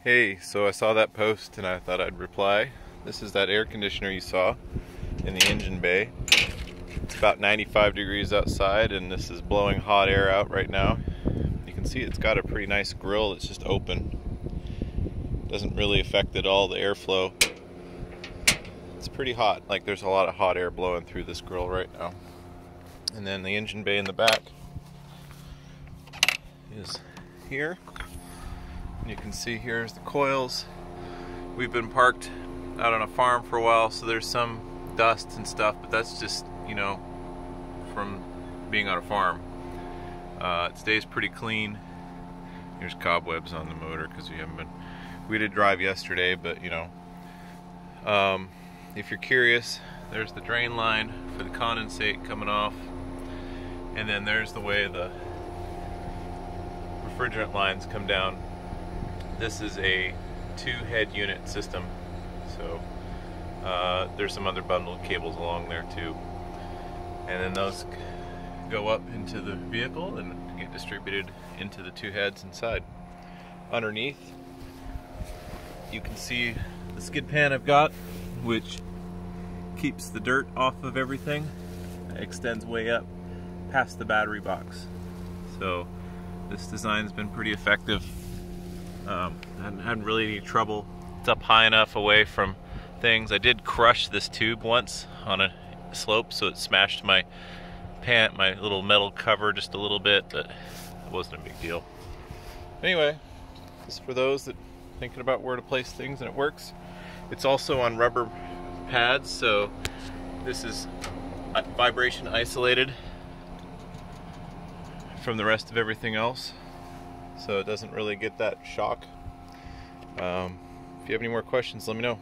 Hey, so I saw that post and I thought I'd reply. This is that air conditioner you saw in the engine bay. It's about 95 degrees outside and this is blowing hot air out right now. You can see it's got a pretty nice grill that's just open. Doesn't really affect at all the airflow. It's pretty hot, like there's a lot of hot air blowing through this grill right now. And then the engine bay in the back is here. You can see here's the coils. We've been parked out on a farm for a while, so there's some dust and stuff, but that's just, you know, from being on a farm. It stays pretty clean. There's cobwebs on the motor because we did drive yesterday, but you know, if you're curious, there's the drain line for the condensate coming off, and then there's the way the refrigerant lines come down. This is a 2-head unit system, so there's some other bundled cables along there too, and then those go up into the vehicle and get distributed into the 2 heads inside. Underneath you can see the skid pan I've got, which keeps the dirt off of everything. It extends way up past the battery box, so this design's been pretty effective. I hadn't had really any trouble. It's up high enough away from things. I did crush this tube once on a slope, so it smashed my little metal cover just a little bit, but it wasn't a big deal. Anyway, this is for those that are thinking about where to place things, and it works. It's also on rubber pads, so this is vibration isolated from the rest of everything else, so it doesn't really get that shock. If you have any more questions, let me know.